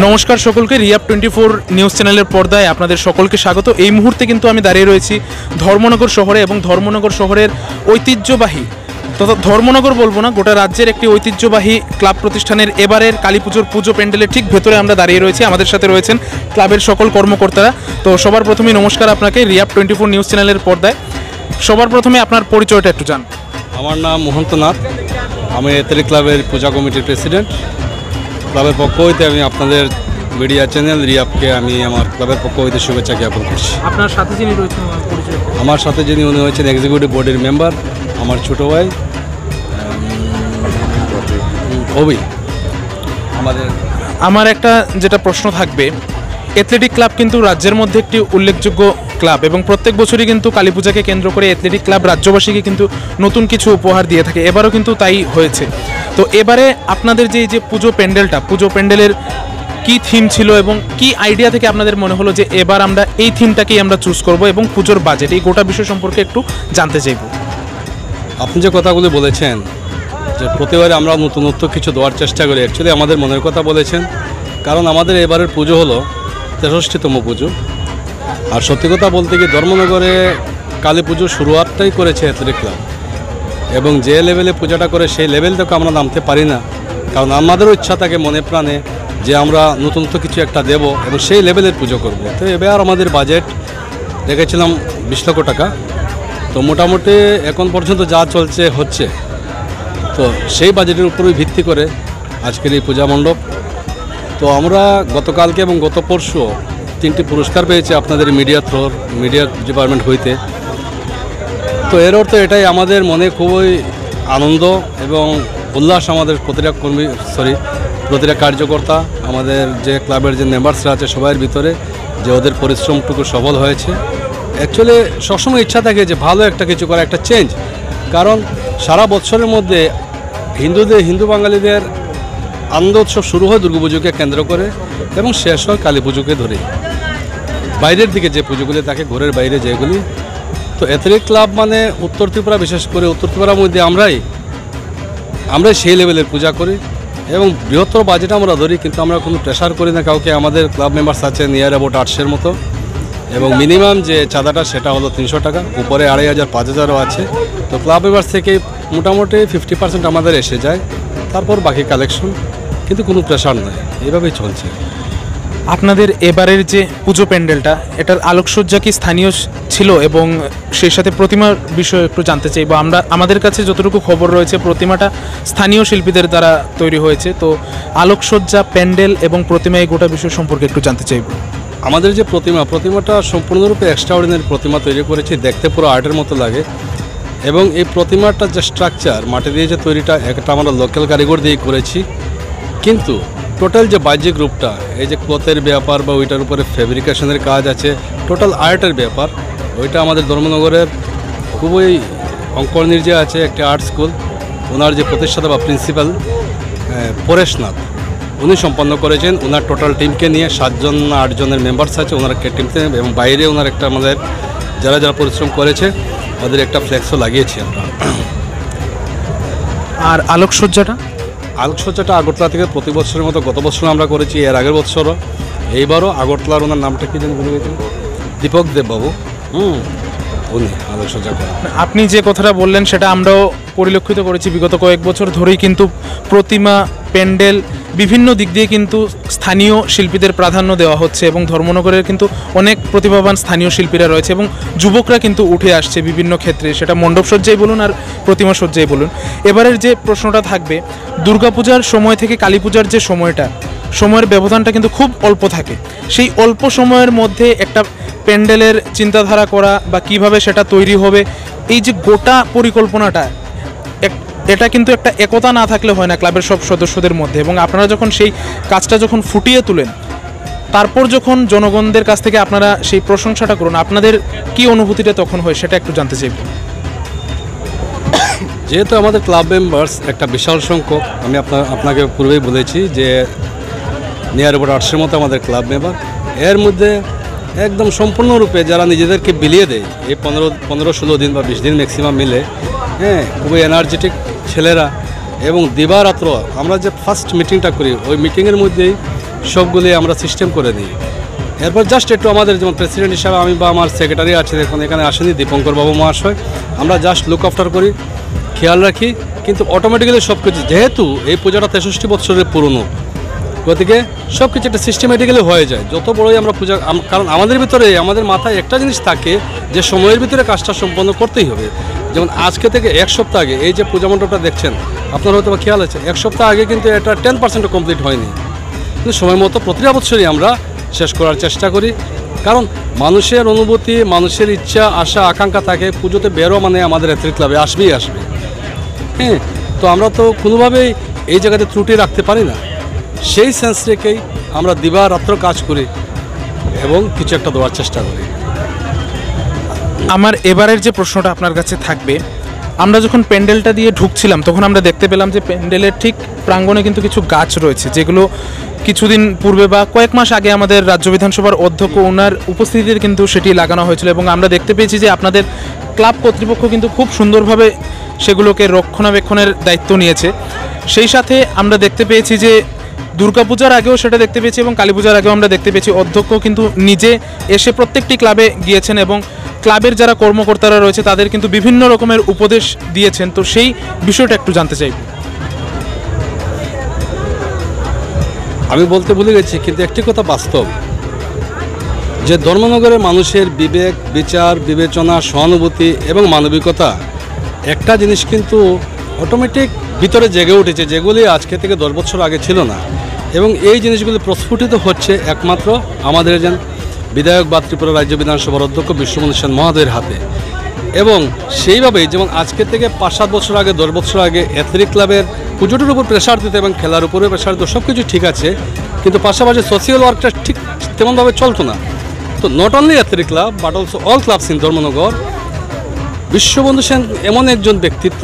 নমস্কার সকলকে, রিয়াপ 24 নিউজ চ্যানেলের পর্দায় আপনাদের সকলকে স্বাগত। এই মুহূর্তে কিন্তু আমি দাঁড়িয়ে রয়েছি ধর্মনগর শহরে এবং ধর্মনগর শহরের ঐতিহ্যবাহী তথা ধর্মনগর বলবো না, গোটা রাজ্যের একটি ঐতিহ্যবাহী ক্লাব প্রতিষ্ঠানের এবারের কালী পুজোর পুজো প্যান্ডেলের ঠিক ভেতরে আমরা দাঁড়িয়ে রয়েছি। আমাদের সাথে রয়েছেন ক্লাবের সকল কর্মকর্তারা। তো সবার প্রথমেই নমস্কার আপনাকে রিয়াপ 24 নিউজ চ্যানেলের পর্দায়। সবার প্রথমে আপনার পরিচয়টা একটু জান। আমার নাম মহন্ত নাথ, আমি এথলেটিক ক্লাবের পূজা কমিটির প্রেসিডেন্ট। ক্লাবের পক্ষ হইতে আমি আপনাদের মিডিয়া চ্যানেল রিয়াপকে আমি আমার ক্লাবের পক্ষ হইতে শুভেচ্ছা জ্ঞাপন করছি। আপনার সাথে যিনি রয়েছেন আমার সাথে যিনি উনি হয়েছেন এক্সিকিউটিভ বোর্ডের মেম্বার, আমার ছোটো ভাই অভি। আমার একটা যেটা প্রশ্ন থাকবে, অ্যাথলেটিক ক্লাব কিন্তু রাজ্যের মধ্যে একটি উল্লেখযোগ্য ক্লাব এবং প্রত্যেক বছরই কিন্তু কালী পূজাকে কেন্দ্র করে অ্যাথলেটিক ক্লাব রাজ্যবাসীকে কিন্তু নতুন কিছু উপহার দিয়ে থাকে। এবারও কিন্তু তাই হয়েছে। তো এবারে আপনাদের যে পুজো প্যান্ডেলের কি থিম ছিল এবং কি আইডিয়া থেকে আপনাদের মনে হলো যে এবার আমরা এই থিমটাকেই আমরা চুজ করব এবং পুজোর বাজেট এই গোটা বিষয় সম্পর্কে একটু জানতে চাইব। আপনি যে কথাগুলো বলেছেন যে প্রতিবারে আমরা নতুনত্ব কিছু দেওয়ার চেষ্টা করি, অ্যাকচুয়ালি আমাদের মনের কথা বলেছেন, কারণ আমাদের এবারের পুজো হলো 63তম পুজো। আর সত্যি কথা বলতে কি, ধর্মনগরে কালী পুজোর শুরুয়াতটাই করেছে অ্যাথলেটিক ক্লাব এবং যে লেভেলে পূজাটা করে সেই লেভেল থেকে আমরা নামতে পারি না, কারণ আমাদেরও ইচ্ছা থাকে মনে প্রাণে যে আমরা নতুনত্ব কিছু একটা দেব এবং সেই লেভেলের পুজো করব। তো এবার আমাদের বাজেট রেখেছিলাম 20 লক্ষ টাকা। তো মোটামুটি এখন পর্যন্ত যা চলছে হচ্ছে, তো সেই বাজেটের উপরই ভিত্তি করে আজকের এই পূজা মণ্ডপ। তো আমরা গতকালকে এবং গত পরশু 3টি পুরস্কার পেয়েছি আপনাদের মিডিয়া ডিপার্টমেন্ট হইতে। তো এর অর্থ এটাই, আমাদের মনে খুবই আনন্দ এবং উল্লাস আমাদের প্রতিটা কার্যকর্তা, আমাদের যে ক্লাবের যে মেম্বার্সরা আছে সবার ভিতরে, যে ওদের পরিশ্রমটুকু সফল হয়েছে। অ্যাকচুয়ালি সবসময় ইচ্ছা থাকে যে ভালো একটা কিছু করা, একটা চেঞ্জ, কারণ সারা বছরের মধ্যে হিন্দু বাঙালিদের আনন্দ উৎসব শুরু হয় দুর্গাপুজোকে কেন্দ্র করে এবং শেষ হয় কালী পুজোকে ধরে। বাইরের দিকে যে পুজোগুলি থাকে, ঘরের বাইরে যেগুলি, তো অ্যাথলেটিক ক্লাব মানে উত্তর ত্রিপুরা, বিশেষ করে উত্তর ত্রিপুরার মধ্যে আমরাই সেই লেভেলের পূজা করি এবং বৃহত্তর বাজেট আমরা ধরি, কিন্তু আমরা কোনো প্রেশার করি না কাউকে। আমাদের ক্লাব মেম্বার্স আছে নিয়ার অ্যাবাউট 800-এর মতো এবং মিনিমাম যে চাঁদাটা সেটা হলো 300 টাকা, উপরে 2500-5000ও আছে। তো ক্লাব মেম্বার্স থেকে মোটামুটি 50% আমাদের এসে যায়, তারপর বাকি কালেকশন, কিন্তু কোনো প্রেশার নয়, এভাবেই চলছে। আপনাদের এবারের যে পুজো প্যান্ডেলটা, এটার আলোকসজ্জা কি স্থানীয় ছিল এবং সেই সাথে প্রতিমার বিষয়ে একটু জানতে চাইব। আমাদের কাছে যতটুকু খবর রয়েছে প্রতিমাটা স্থানীয় শিল্পীদের দ্বারা তৈরি হয়েছে। তো আলোকসজ্জা, প্যান্ডেল এবং প্রতিমা এই গোটা বিষয় সম্পর্কে একটু জানতে চাইব। আমাদের যে প্রতিমাটা সম্পূর্ণরূপে এক্সট্রাঅর্ডিনারি প্রতিমা তৈরি করেছি, দেখতে পুরো আর্টের মতো লাগে এবং এই প্রতিমাটার যে স্ট্রাকচার মাটি দিয়ে যে তৈরিটা, একটা আমরা লোকাল কারিগর দিয়ে করেছি, কিন্তু টোটাল যে বাহ্যিক রূপটা, এই যে ক্লথের ব্যাপার বা ওইটার উপরে ফেব্রিকেশনের কাজ আছে, টোটাল আর্টের ব্যাপার, ওইটা আমাদের ধর্মনগরের খুবই অঙ্কনির যে আছে একটি আর্ট স্কুল, ওনার যে প্রতিষ্ঠাতা বা প্রিন্সিপাল পরেশ নাথ, উনি সম্পন্ন করেছেন। ওনার টোটাল টিমকে নিয়ে 7জন না 8 জনের মেম্বার্স আছে ওনার টিমতে, এবং বাইরে ওনার একটা আমাদের যারা পরিশ্রম করেছে ওদের একটা ফ্লেক্সও লাগিয়েছি আমরা। আর আলোকসজ্জাটা আগরতলা থেকে প্রতি বছরের মতো গত বছর আমরা করেছি, এর আগের বছরও, এইবারও আগরতলার ওনার নামটা কি যেন ভুলে গেছেন, দীপক দেববাবু, উনি আলোকসজ্জা করেন। আপনি যে কথাটা বললেন সেটা আমরাও পরিলক্ষিত করেছি। বিগত কয়েক বছর ধরেই কিন্তু প্রতিমা, প্যান্ডেল বিভিন্ন দিক দিয়ে কিন্তু স্থানীয় শিল্পীদের প্রাধান্য দেওয়া হচ্ছে এবং ধর্মনগরের কিন্তু অনেক প্রতিভাবান স্থানীয় শিল্পীরা রয়েছে এবং যুবকরা কিন্তু উঠে আসছে বিভিন্ন ক্ষেত্রে, সেটা মণ্ডপসজ্জাই বলুন আর প্রতিমা সজ্জাই বলুন। এবারের যে প্রশ্নটা থাকবে, দুর্গাপূজার সময় থেকে কালী পূজার যে সময়ের ব্যবধানটা কিন্তু খুব অল্প থাকে। সেই অল্প সময়ের মধ্যে একটা প্যান্ডেলের চিন্তাধারা করা বা কিভাবে সেটা তৈরি হবে, এই যে গোটা পরিকল্পনাটা, এটা কিন্তু একটা একতা না থাকলে হয় না ক্লাবের সব সদস্যদের মধ্যে। এবং আপনারা যখন সেই কাজটা যখন ফুটিয়ে তুলেন, তারপর যখন জনগণদের কাছ থেকে আপনারা সেই প্রশংসাটা করুন, আপনাদের কি অনুভূতিটা তখন হয় সেটা একটু জানতে চাইব। যেহেতু আমাদের ক্লাব মেম্বার্স একটা বিশাল সংখ্যক, আমি আপনাকে পূর্বেই বলেছি যে নিয়ার অ্যাবাউট 800-এর মতো আমাদের ক্লাব মেম্বার, এর মধ্যে একদম সম্পূর্ণরূপে যারা নিজেদেরকে বিলিয়ে দেয় এই 15-16 দিন বা 20 দিন ম্যাক্সিমাম মিলে, খুবই এনার্জেটিক ছেলেরা, এবং দিবারাত্র আমরা যে ফার্স্ট মিটিংটা করি ওই মিটিংয়ের মধ্যেই সবগুলি আমরা সিস্টেম করে দিই। এরপর জাস্ট একটু আমাদের যেমন প্রেসিডেন্ট হিসাবে আমি বা আমার সেক্রেটারি আছে, এখন এখানে আসেনি দীপঙ্কর বাবু মহাশয়, আমরা জাস্ট লুক আফটার করি, খেয়াল রাখি। কিন্তু অটোমেটিক্যালি সব কিছু, যেহেতু এই পূজাটা 63 বছরের পুরনো, গতিকে সব কিছু একটা সিস্টেমেটিক্যালি হয়ে যায় যত বড়ই আমরা পূজা। কারণ আমাদের ভিতরে, আমাদের মাথায় একটা জিনিস থাকে যে সময়ের ভিতরে কাজটা সম্পন্ন করতেই হবে। যেমন আজকে থেকে 1 সপ্তাহ আগে এই যে পূজা মণ্ডপটা দেখছেন, আপনার হয়তো বা খেয়াল আছে 1 সপ্তাহ আগে কিন্তু এটা 10% কমপ্লিট হয়নি, কিন্তু সময় মতো প্রতিটা বছরই আমরা শেষ করার চেষ্টা করি। কারণ মানুষের অনুভূতি, মানুষের ইচ্ছা, আশা, আকাঙ্ক্ষা থাকে পুজোতে বেরো মানে আমাদের অ্যাথলেটিক ক্লাবে আসবেই আসবে। হ্যাঁ, তো আমরা তো কোনোভাবেই এই জায়গাতে ত্রুটি রাখতে পারি না। সেই সেন্স রেখেই আমরা দিবারাত্র কাজ করি এবং কিছু একটা দেওয়ার চেষ্টা করি। আমার এবারের যে প্রশ্নটা আপনার কাছে থাকবে, আমরা যখন প্যান্ডেলটা দিয়ে ঢুকছিলাম তখন আমরা দেখতে পেলাম যে প্যান্ডেলের ঠিক প্রাঙ্গণে কিন্তু কিছু গাছ রয়েছে, যেগুলো কিছুদিন পূর্বে বা কয়েক মাস আগে আমাদের রাজ্য বিধানসভার অধ্যক্ষ ওনার উপস্থিতিতে কিন্তু সেটি লাগানো হয়েছিল, এবং আমরা দেখতে পেয়েছি যে আপনাদের ক্লাব কর্তৃপক্ষ কিন্তু খুব সুন্দরভাবে সেগুলোকে রক্ষণাবেক্ষণের দায়িত্ব নিয়েছে। সেই সাথে আমরা দেখতে পেয়েছি যে দুর্গাপূজার আগেও সেটা দেখতে পেয়েছি এবং কালী পূজার আগেও আমরা দেখতে পেয়েছি অধ্যক্ষ কিন্তু নিজে এসে প্রত্যেকটি ক্লাবে গিয়েছেন এবং ক্লাবের যারা কর্মকর্তারা রয়েছে তাদের কিন্তু বিভিন্ন রকমের উপদেশ দিয়েছেন। তো সেই বিষয়টা একটু জানতে চাই। আমি বলতে ভুলে গেছি, কিন্তু একটি কথা বাস্তব, যে ধর্মনগরের মানুষের বিবেক, বিচার, বিবেচনা, সহানুভূতি এবং মানবিকতা একটা জিনিস কিন্তু অটোমেটিক ভিতরে জেগে উঠেছে, যেগুলি আজকে থেকে 10 বছর আগে ছিল না। এবং এই জিনিসগুলি প্রস্ফুটিত হচ্ছে একমাত্র আমাদের যেন বিধায়ক বা ত্রিপুরা রাজ্য বিধানসভার অধ্যক্ষ বিশ্বমোহন সেন মহোদয়ের হাতে। এবং সেইভাবেই যেমন আজকে থেকে 5-7 বছর আগে, 10 বছর আগে অ্যাথলেটিক ক্লাবের পুজোটার উপর প্রেশার দিত এবং খেলার উপরে প্রেশার দিত, সব কিছু ঠিক আছে, কিন্তু পাশাপাশি সোশিয়াল ওয়ার্কটা ঠিক তেমনভাবে চলতো না। তো not only athletic club but also all clubs in Dharmanagar. Bishwabandhu Sen এমন একজন ব্যক্তিত্ব,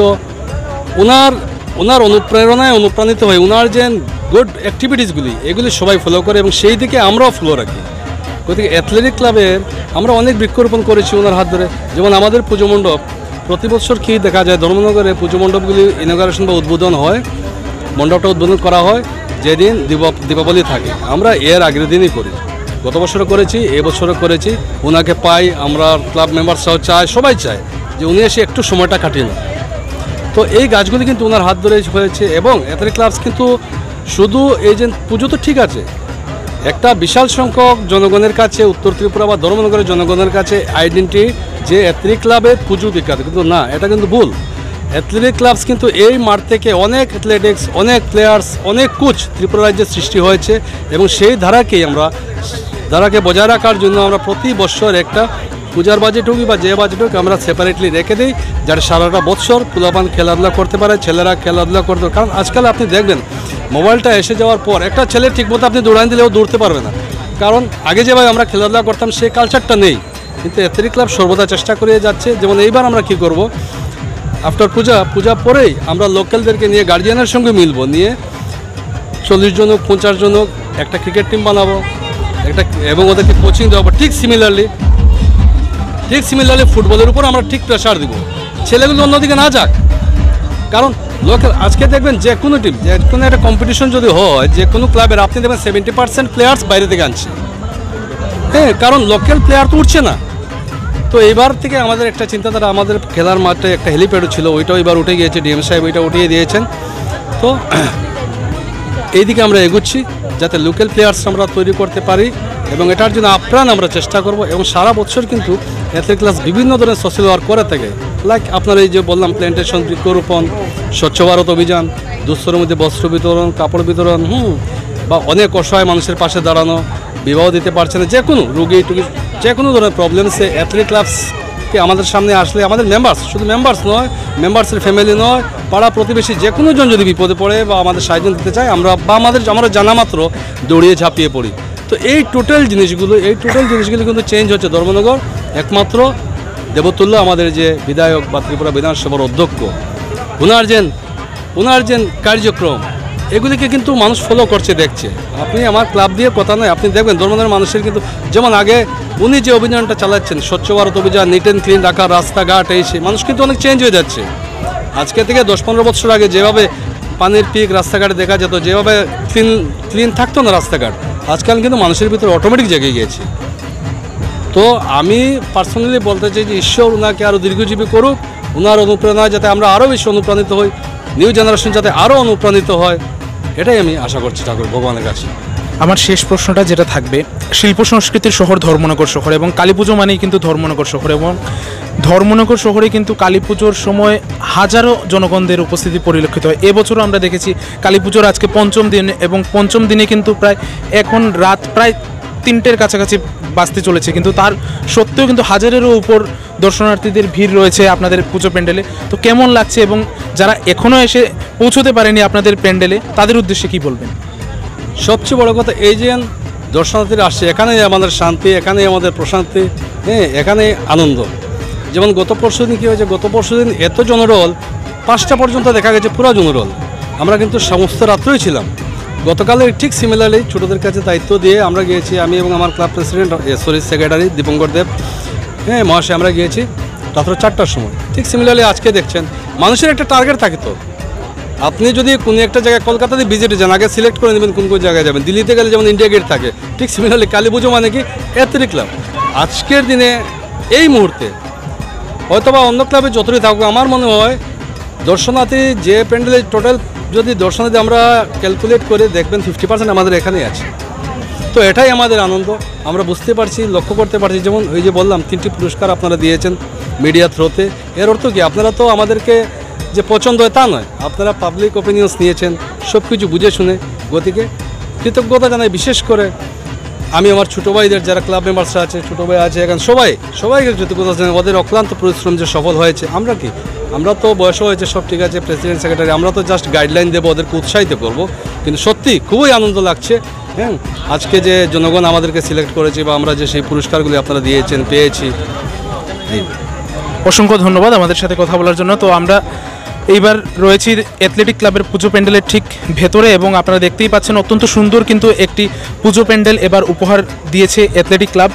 ওনার অনুপ্রেরণায় অনুপ্রাণিত হয়ে ওনার যে গুড অ্যাক্টিভিটিসগুলি এগুলি সবাই ফলো করে এবং সেই দিকে আমরাও ফলো রাখি। গতিকে অ্যাথলেটিক ক্লাবের আমরা অনেক বৃক্ষরোপণ করেছি ওনার হাত ধরে। যেমন আমাদের পুজো মণ্ডপ প্রতি বছর কী দেখা যায়, ধর্মনগরে পুজো মণ্ডপগুলি ইনগারেশন বা উদ্বোধন হয়, মণ্ডপটা উদ্বোধন করা হয় যেদিন দীপাবলি থাকে, আমরা এর আগের দিনই করি। গত বছরও করেছি, এবছরও করেছি। ওনাকে পাই, আমরা ক্লাব মেম্বারসরাও চাই, সবাই চায় যে উনি এসে একটু সময়টা কাটিয়ে নেন। তো এই গাছগুলি কিন্তু ওনার হাত ধরে হয়েছে। এবং অ্যাথলেটিক ক্লাবস কিন্তু শুধু এই যে পুজো তো ঠিক আছে, একটা বিশাল সংখ্যক জনগণের কাছে, উত্তর ত্রিপুরা বা ধর্মনগরের জনগণের কাছে আইডেন্টি যে অ্যাথলেটিক ক্লাবের পুজো বিখ্যাত, কিন্তু না, এটা কিন্তু ভুল। অ্যাথলেটিক ক্লাবস কিন্তু এই মাঠ থেকে অনেক অ্যাথলেটিক্স, অনেক প্লেয়ার্স, অনেক কোচ ত্রিপুরা রাজ্যে সৃষ্টি হয়েছে এবং সেই ধারাকে বজায় রাখার জন্য আমরা প্রতি বছর একটা পূজার বাজেট হোক বা যে বাজেট হোক আমরা সেপারেটলি রেখে দিই, যাতে সারাটা বছর পোলাপান খেলাধুলা করতে পারে, ছেলেরা খেলাধুলা করতে পারে। কারণ আজকাল আপনি দেখবেন মোবাইলটা এসে যাওয়ার পর একটা ছেলে ঠিকমতো আপনি দৌড়ান দিলেও দৌড়তে পারবে না, কারণ আগে যেভাবে আমরা খেলাধুলা করতাম সেই কালচারটা নেই। কিন্তু অ্যাথলেটিক ক্লাব সর্বদা চেষ্টা করে যাচ্ছে। যেমন এইবার আমরা কি করব, আফটার পূজা পরেই আমরা লোকালদেরকে নিয়ে গার্জিয়ানের সঙ্গে মিলবো, নিয়ে 40 জন হোক 50 জন হোক একটা ক্রিকেট টিম বানাবো এবং ওদেরকে কোচিং দেওয়াবো। ঠিক সিমিলারলি ফুটবলের উপর আমরা ঠিক প্রেশার দিব, ছেলেগুলো অন্যদিকে না যাক। কারণ লোকাল আজকে দেখবেন যে কোনো টিম, যে কোনো একটা কম্পিটিশন যদি হয়, যে কোনো ক্লাবের আপনি দেখবেন 70% প্লেয়ার্স বাইরে থেকে আনছে। হ্যাঁ, কারণ লোকাল প্লেয়ার তো উঠছে না। তো এবার থেকে আমাদের একটা চিন্তাধারা, আমাদের খেলার মাঠে একটা হেলিপ্যাডও ছিল, ওইটাও এবার উঠে গিয়েছে, ডিএম সাহেব ওইটা উঠিয়ে দিয়েছেন। তো এইদিকে আমরা এগুচ্ছি যাতে লোকাল প্লেয়ার্স আমরা তৈরি করতে পারি এবং এটার জন্য আপ্রাণ আমরা চেষ্টা করব। এবং সারা বছর কিন্তু অ্যাথলেটিক ক্লাস বিভিন্ন ধরনের সোশ্যাল ওয়ার্ক করে থাকে, লাইক আপনার এই যে বললাম প্ল্যান্টেশন, বৃক্ষরোপণ, স্বচ্ছ ভারত অভিযান, দুঃস্থর মধ্যে বস্ত্র বিতরণ, কাপড় বিতরণ, বা অনেক অসহায় মানুষের পাশে দাঁড়ানো, বিবাহ দিতে পারছে না, যে কোনো রুগী টুগী, যে কোনো ধরনের প্রবলেমসে অ্যাথলেটিক ক্লাবসকে আমাদের সামনে আসলে আমাদের মেম্বার্স, শুধু মেম্বার্স নয়, মেম্বার্সের ফ্যামিলি নয়, পাড়া প্রতিবেশী যে কোনো জন যদি বিপদে পড়ে বা আমাদের সাহায্য দিতে চায়, আমরা জানা মাত্র দৌড়িয়ে ঝাঁপিয়ে পড়ি। তো এই টোটাল জিনিসগুলো কিন্তু চেঞ্জ হচ্ছে ধর্মনগর একমাত্র দেবতুল্য আমাদের যে বিধায়ক বা ত্রিপুরা বিধানসভার অধ্যক্ষ, ওনার যে কার্যক্রম এগুলিকে কিন্তু মানুষ ফলো করছে, দেখছে। আপনি আমার ক্লাব দিয়ে কথা নয়, আপনি দেখবেন ধর্মনগরের মানুষের কিন্তু যেমন আগে উনি যে অভিযানটা চালাচ্ছেন, স্বচ্ছ ভারত অভিযান, নিট অ্যান্ড ক্লিন রাখা, রাস্তাঘাট, এই সেই মানুষ কিন্তু অনেক চেঞ্জ হয়ে যাচ্ছে। আজকে থেকে 10-15 বছর আগে যেভাবে পানির পিক রাস্তাঘাটে দেখা যেত, যেভাবে ক্লিন থাকতো না রাস্তাঘাট, আজকাল কিন্তু মানুষের ভিতরে অটোমেটিক জেগে গিয়েছে। তো আমি পার্সোনালি বলতে চাই যে ঈশ্বর ওনাকে আরও দীর্ঘজীবী করুক, ওনার অনুপ্রেরণা যাতে আমরা আরও বেশি অনুপ্রাণিত হই, নিউ জেনারেশন যাতে আরও অনুপ্রাণিত হয়, এটাই আমি আশা করছি ঠাকুর ভগবানের কাছে। আমার শেষ প্রশ্নটা যেটা থাকবে, শিল্প সংস্কৃতির শহর ধর্মনগর শহর এবং কালী পুজো মানেই কিন্তু ধর্মনগর শহর, এবং ধর্মনগর শহরে কিন্তু কালী পুজোর সময় হাজারো জনগণদের উপস্থিতি পরিলক্ষিত হয়। এবছরও আমরা দেখেছি কালী পুজোর আজকে পঞ্চম দিন, এবং পঞ্চম দিনে কিন্তু এখন রাত প্রায় 3টের কাছাকাছি বাজতে চলেছে, কিন্তু তার সত্ত্বেও কিন্তু হাজারেরও উপর দর্শনার্থীদের ভিড় রয়েছে আপনাদের পুজো প্যান্ডেলে। তো কেমন লাগছে, এবং যারা এখনও এসে পৌঁছতে পারেনি আপনাদের প্যান্ডেলে, তাদের উদ্দেশ্যে কি বলবেন? সবচেয়ে বড় কথা এই যে দর্শনার্থীরা আসছে, এখানেই আমাদের শান্তি, এখানেই আমাদের প্রশান্তি, হ্যাঁ, এখানেই আনন্দ। যেমন গত পরশুদিন কী হয়েছে, গত পরশুদিন এত জনরোল, 5টা পর্যন্ত দেখা গেছে পুরো জনরোল। আমরা কিন্তু সমস্ত রাত্রেই ছিলাম। গতকালের ঠিক সিমিলারলি ছোটোদের কাছে দায়িত্ব দিয়ে আমরা গিয়েছি, আমি এবং আমার ক্লাব প্রেসিডেন্ট সেক্রেটারি দীপঙ্কর দেব, হ্যাঁ মহাশয়, আমরা গিয়েছি রাত্র 4টার সময়। ঠিক সিমিলারলি আজকে দেখছেন মানুষের একটা টার্গেট থাকে। তো আপনি যদি কোনো একটা জায়গায় কলকাতাতে ভিজিটে যান, আগে সিলেক্ট করে নেবেন কোন কোন জায়গায় যাবেন। দিল্লিতে গেলে যেমন ইন্ডিয়া গেট থাকে, ঠিক সিমিলারলি কালী পুজো মানে কি এথনিক ক্লাব। আজকের দিনে এই মুহূর্তে হয়তোবা অন্য ক্লাবে যতই থাকুক, আমার মনে হয় দর্শনার্থী যে প্যান্ডেলের টোটাল যদি দর্শনার্থী আমরা ক্যালকুলেট করে দেখবেন 50% আমাদের এখানেই আছে। তো এটাই আমাদের আনন্দ, আমরা বুঝতে পারছি, লক্ষ্য করতে পারছি। যেমন ওই যে বললাম 3টি পুরস্কার আপনারা দিয়েছেন মিডিয়া থ্রোতে, এর অর্থ কি আপনারা তো আমাদেরকে যে পছন্দ হয় তা নয়, আপনারা পাবলিক ওপিনিয়ন্স নিয়েছেন, সব কিছু বুঝে শুনে। গতিকে কৃতজ্ঞতা জানাই বিশেষ করে আমি আমার ছোটো ভাইদের যারা ক্লাব মেম্বার্সরা আছে, ছোটো ভাই আছে এখানে, সবাইকে কৃতজ্ঞতা জানাই। ওদের অক্লান্ত পরিশ্রম যে সফল হয়েছে। আমরা তো বয়স হয়েছে, সব ঠিক আছে, প্রেসিডেন্ট সেক্রেটারি, আমরা তো জাস্ট গাইডলাইন দেবো, ওদেরকে উৎসাহিত করব। কিন্তু সত্যি খুবই আনন্দ লাগছে, হ্যাঁ, আজকে যে জনগণ আমাদেরকে সিলেক্ট করেছে বা আমরা যে সেই পুরস্কারগুলি আপনারা দিয়েছেন, পেয়েছি। অসংখ্য ধন্যবাদ আমাদের সাথে কথা বলার জন্য। তো আমরা এইবার রয়েছি অ্যাথলেটিক ক্লাবের পুজো প্যান্ডেলের ঠিক ভেতরে, এবং আপনারা দেখতেই পাচ্ছেন অত্যন্ত সুন্দর কিন্তু একটি পুজো প্যান্ডেল এবার উপহার দিয়েছে অ্যাথলেটিক ক্লাব।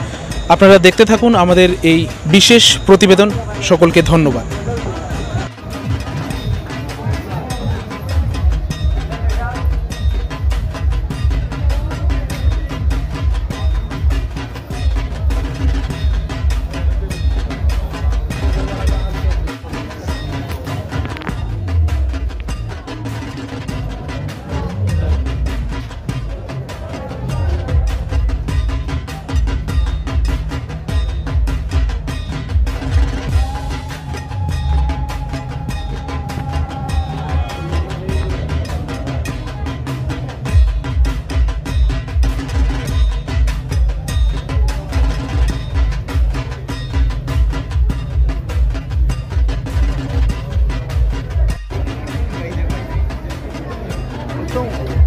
আপনারা দেখতে থাকুন আমাদের এই বিশেষ প্রতিবেদন। সকলকে ধন্যবাদ। Então,